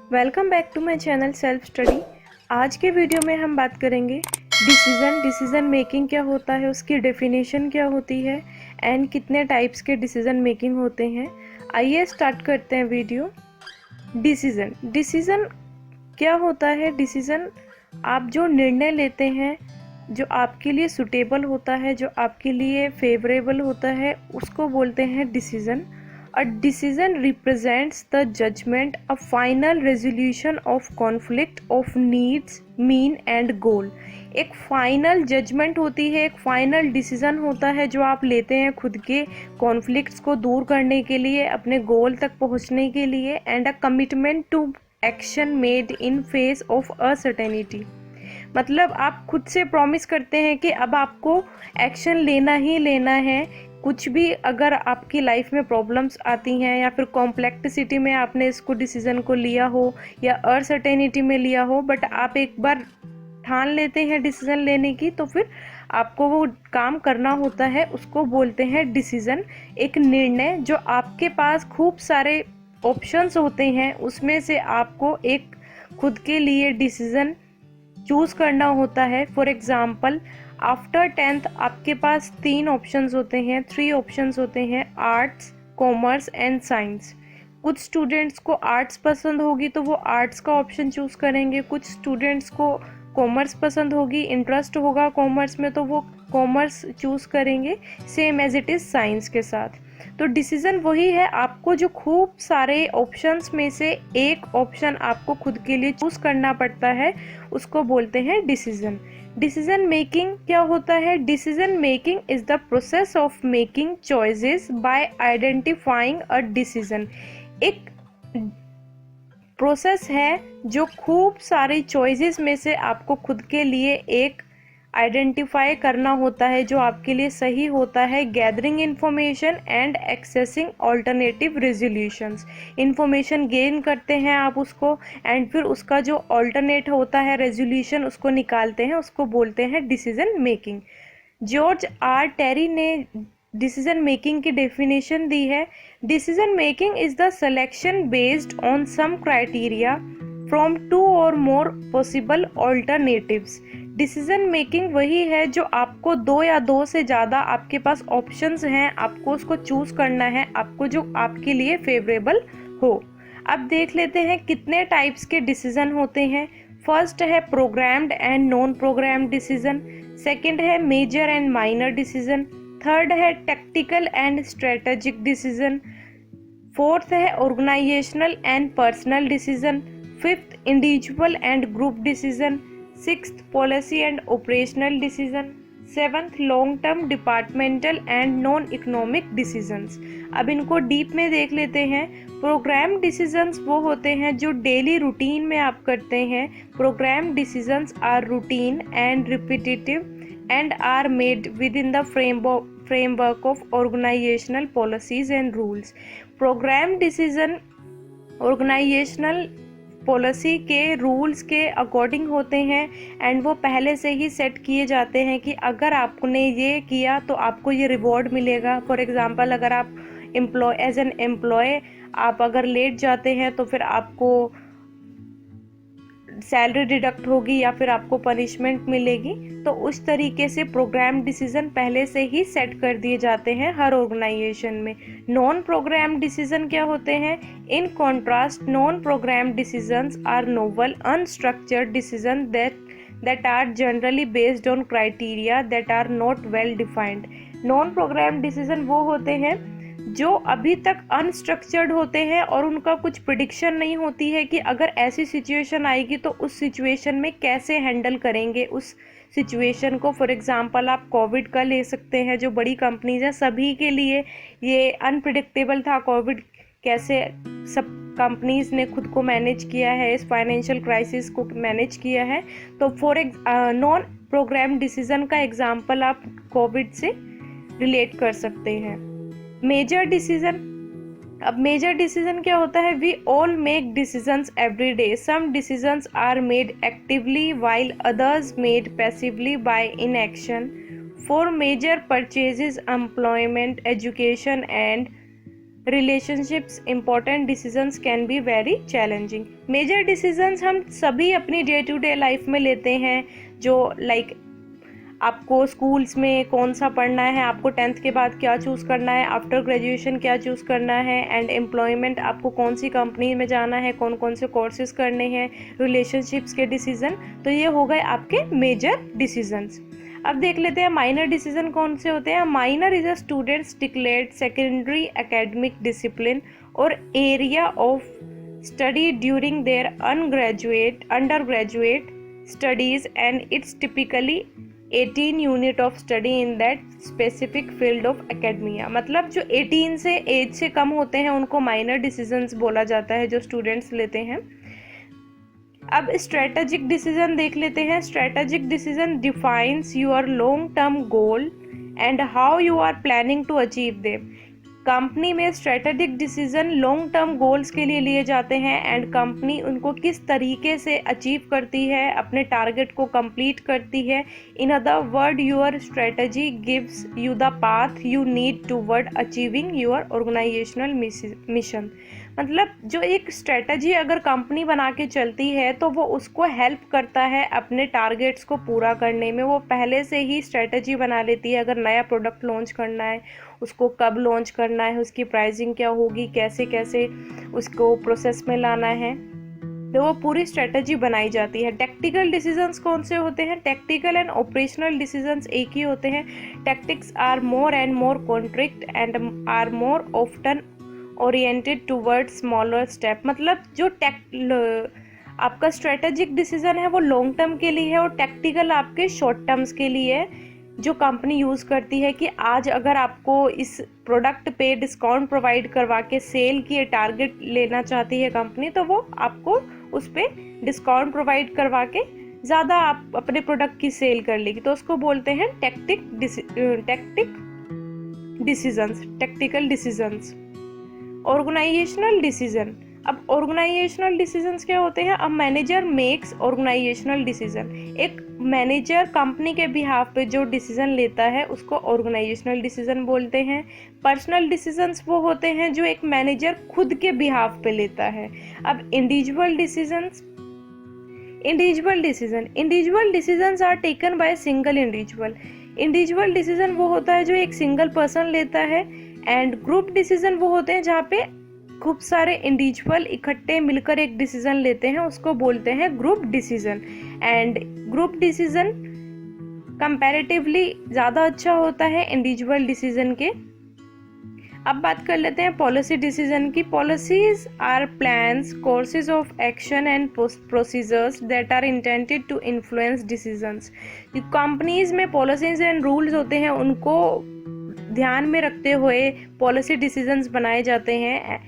Welcome back to my channel self study. आज के video में हम बात करेंगे डिसीजन मेकिंग क्या होता है, उसकी डेफिनेशन क्या होती है एंड कितने टाइप्स के डिसीजन मेकिंग होते हैं। आइए स्टार्ट करते हैं वीडियो। डिसीजन क्या होता है? डिसीजन आप जो निर्णय लेते हैं, जो आपके लिए सुटेबल होता है, जो आपके लिए फेवरेबल होता है, उसको बोलते हैं decision. A decision represents the judgment, a final resolution of conflict of needs, mean and goal। एक फाइनल जजमेंट होती है, एक फाइनल डिसीजन होता है जो आप लेते हैं खुद के कॉन्फ्लिक्ट्स को दूर करने के लिए, अपने गोल तक पहुंचने के लिए, and a commitment to action made in face of uncertainty. मतलब आप खुद से प्रॉमिस करते हैं कि अब आपको एक्शन लेना ही लेना है। कुछ भी अगर आपकी लाइफ में प्रॉब्लम्स आती हैं या फिर कॉम्प्लेक्सिटी में आपने इसको डिसीजन को लिया हो या अनसर्टेनिटी में लिया हो, बट आप एक बार ठान लेते हैं डिसीजन लेने की, तो फिर आपको वो काम करना होता है, उसको बोलते हैं डिसीजन। एक निर्णय जो आपके पास खूब सारे ऑप्शंस होते हैं, उसमें से आपको एक खुद के लिए डिसीजन चूज करना होता है। फॉर एग्जाम्पल, आफ्टर 10th आपके पास 3 ऑप्शंस होते हैं, 3 ऑप्शंस होते हैं, आर्ट्स, कॉमर्स एंड साइंस। कुछ स्टूडेंट्स को आर्ट्स पसंद होगी तो वो आर्ट्स का ऑप्शन चूज करेंगे, कुछ स्टूडेंट्स को कॉमर्स पसंद होगी, इंटरेस्ट होगा कॉमर्स में, तो वो कॉमर्स चूज करेंगे, same as it is science के साथ। तो डिसीजन वही है, आपको जो खूब सारे ऑप्शंस में से एक ऑप्शन आपको खुद के लिए चूज करना पड़ता है, उसको बोलते हैं डिसीजन। डिसीजन मेकिंग क्या होता है? Decision making is the process of making choices bye identifying a decision. एक प्रोसेस है जो खूब सारी चॉइसेस में से आपको खुद के लिए एक आइडेंटिफाई करना होता है जो आपके लिए सही होता है। Gathering information and accessing alternative resolutions. Information gain करते हैं आप उसको, एंड फिर उसका जो ऑल्टरनेट होता है रेजोल्यूशन, उसको निकालते हैं, उसको बोलते हैं decision making. George R Terry ने डिसीजन मेकिंग की डेफिनेशन दी है। Decision making is the selection based on some criteria from 2 or more possible alternatives. Decision making वही है जो आपको 2 या 2 से ज़्यादा आपके पास ऑप्शंस हैं, आपको उसको चूज करना है, आपको जो आपके लिए फेवरेबल हो। अब देख लेते हैं कितने टाइप्स के डिसीजन होते हैं। फर्स्ट है programmed and non programmed decision. Second है major and minor decision. Third है tactical and strategic decision. Fourth है organisational and personal decision. Fifth individual and group decision. Sixth policy and operational decision. Seventh long term departmental and non economic decisions. अब इनको deep में देख लेते हैं। Program decisions वो होते हैं जो डेली रूटीन में आप करते हैं। Program decisions are routine and repetitive and are made within the framework of organizational policies and rules। Program decision organisational policy के रूल्स के अकॉर्डिंग होते हैं, एंड वो पहले से ही सेट किए जाते हैं कि अगर आपने ये किया तो आपको ये रिवॉर्ड मिलेगा। फॉर एग्जांपल, अगर आप एज एन एम्प्लॉय आप अगर लेट जाते हैं तो फिर आपको सैलरी डिडक्ट होगी या फिर आपको पनिशमेंट मिलेगी। तो उस तरीके से प्रोग्राम डिसीजन पहले से ही सेट कर दिए जाते हैं हर ऑर्गेनाइजेशन में। नॉन प्रोग्राम डिसीजन क्या होते हैं? In contrast, non program decisions are novel unstructured decision that are generally based on criteria that are not well defined। Non program decision वो होते हैं जो अभी तक अनस्ट्रक्चर्ड होते हैं और उनका कुछ प्रिडिक्शन नहीं होती है कि अगर ऐसी सिचुएशन आएगी तो उस सिचुएशन में कैसे हैंडल करेंगे उस सिचुएशन को। फॉर एग्जांपल, आप कोविड का ले सकते हैं, जो बड़ी कंपनीज हैं सभी के लिए ये अनप्रिडिक्टेबल था कोविड, कैसे सब कंपनीज ने खुद को मैनेज किया है, इस फाइनेंशियल क्राइसिस को मैनेज किया है। तो फॉर नॉन प्रोग्राम डिसीजन का एग्जांपल आप कोविड से रिलेट कर सकते हैं। Major decision. अब मेजर डिसीजन क्या होता है? We all make decisions every day. Some decisions are made actively while others made passively by inaction. For major purchases, employment, education and relationships, important decisions can be very challenging. Major decisions हम सभी अपनी day to day life में लेते हैं, जो like आपको schools में कौन सा पढ़ना है, आपको 10th के बाद क्या चूज़ करना है, आफ्टर ग्रेजुएशन क्या चूज़ करना है, एंड एम्प्लॉयमेंट आपको कौन सी कंपनी में जाना है, कौन कौन से कोर्सेज करने हैं, रिलेशनशिप्स के डिसीजन। तो ये हो गए आपके मेजर डिसीजंस। अब देख लेते हैं माइनर डिसीजन कौन से होते हैं। Minor is a student's declared secondary academic discipline और area of study during their undergraduate studies and it's typically 18 unit of study in that specific field of academia. मतलब जो 18 से एज से कम होते हैं उनको माइनर डिसीजंस बोला जाता है, जो स्टूडेंट्स लेते हैं। अब स्ट्रेटेजिक डिसीजन देख लेते हैं। Strategic decision defines your long term goal and how you are planning to achieve them. Company में strategic decision long term goals के लिए लिए जाते हैं एंड कंपनी उनको किस तरीके से अचीव करती है, अपने टारगेट को कंप्लीट करती है। In other word your strategy gives you the path you need toward achieving your organisational mission. मतलब जो एक स्ट्रेटजी अगर कंपनी बना के चलती है तो वो उसको हेल्प करता है अपने टारगेट्स को पूरा करने में। वो पहले से ही स्ट्रेटजी बना लेती है, अगर नया प्रोडक्ट लॉन्च करना है, उसको कब लॉन्च करना है, उसकी प्राइसिंग क्या होगी, कैसे कैसे उसको प्रोसेस में लाना है, तो वो पूरी स्ट्रेटजी बनाई जाती है। टैक्टिकल डिसीजंस कौन से होते हैं? टैक्टिकल एंड ऑपरेशनल डिसीजंस एक ही होते हैं। Tactics are more and more contract and are more often oriented toward smaller step. मतलब जो आपका स्ट्रेटेजिक डिसीजन है वो लॉन्ग टर्म के लिए है और टैक्टिकल आपके शॉर्ट टर्म्स के लिए है, जो कंपनी यूज़ करती है कि आज अगर आपको इस प्रोडक्ट पे डिस्काउंट प्रोवाइड करवा के सेल की टारगेट लेना चाहती है कंपनी, तो वो आपको उस पर डिस्काउंट प्रोवाइड करवा के ज़्यादा आप अपने प्रोडक्ट की सेल कर लेगी, तो उसको बोलते हैं टैक्टिकल डिसीजंस। Organisational decision. अब ऑर्गेनाइजेशनल डिसीजंस क्या होते हैं? अब मैनेजर मेक्स ऑर्गेनाइजेशनल डिसीजन। एक मैनेजर कंपनी के बिहाफ पे जो डिसीजन लेता है उसको ऑर्गेनाइजेशनल डिसीजन बोलते हैं। पर्सनल डिसीजंस वो होते हैं जो एक मैनेजर खुद के बिहाफ पे लेता है। अब individual decisions are taken by single individual. Individual decision वो होता है जो एक सिंगल पर्सन लेता है, एंड ग्रुप डिसीजन वो होते हैं जहाँ पे खूब सारे इंडिविजुअल इकट्ठे मिलकर एक डिसीजन लेते हैं, उसको बोलते हैं group decision. And group decision comparatively ज़्यादा अच्छा होता है इंडिविजुअल डिसीजन के। अब बात कर लेते हैं पॉलिसी डिसीजन की। Policies are plans, courses of action and procedures that are intended to influence decisions. Companies में पॉलिसीज एंड रूल्स होते हैं, उनको ध्यान में रखते हुए पॉलिसी डिसीजंस बनाए जाते हैं,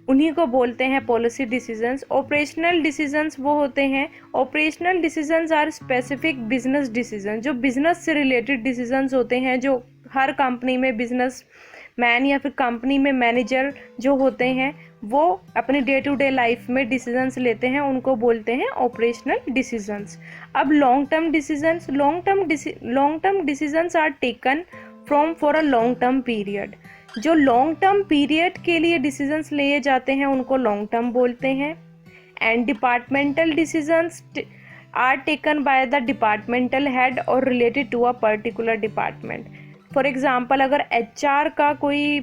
उन्हीं को बोलते हैं पॉलिसी डिसीजंस। ऑपरेशनल डिसीजंस वो होते हैं, operational decisions are specific business decision. जो बिजनेस से रिलेटेड डिसीजंस होते हैं, जो हर कंपनी में बिजनेस मैन या फिर कंपनी में मैनेजर जो होते हैं वो अपने डे टू डे लाइफ में डिसीजंस लेते हैं, उनको बोलते हैं ऑपरेशनल डिसीजंस। अब long term decisions are taken from for a long term period. जो लॉन्ग टर्म पीरियड के लिए डिसीजंस लिए जाते हैं उनको लॉन्ग टर्म बोलते हैं। And departmental decisions are taken by the departmental head और related to a particular department. For example अगर HR का कोई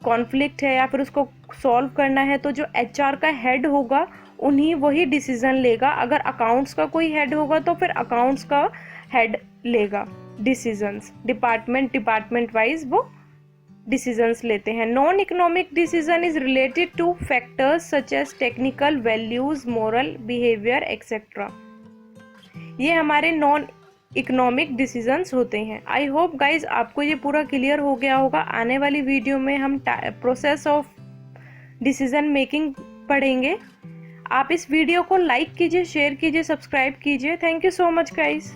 कॉन्फ्लिक्ट है या फिर उसको सॉल्व करना है, तो जो HR का हेड होगा वही डिसीजन लेगा। अगर अकाउंट्स का कोई हेड होगा तो फिर अकाउंट्स का हेड लेगा डिसीजंस। डिपार्टमेंट वाइज वो डिसीजंस लेते हैं। Non economic decision is related to factors such as technical values, moral behaviour etcetera. ये हमारे नॉन इकोनॉमिक डिसीजंस होते हैं। आई होप गाइज आपको ये पूरा क्लियर हो गया होगा। आने वाली वीडियो में हम प्रोसेस ऑफ डिसीजन मेकिंग पढ़ेंगे। आप इस वीडियो को लाइक कीजिए, शेयर कीजिए, सब्सक्राइब कीजिए। Thank you so much guys.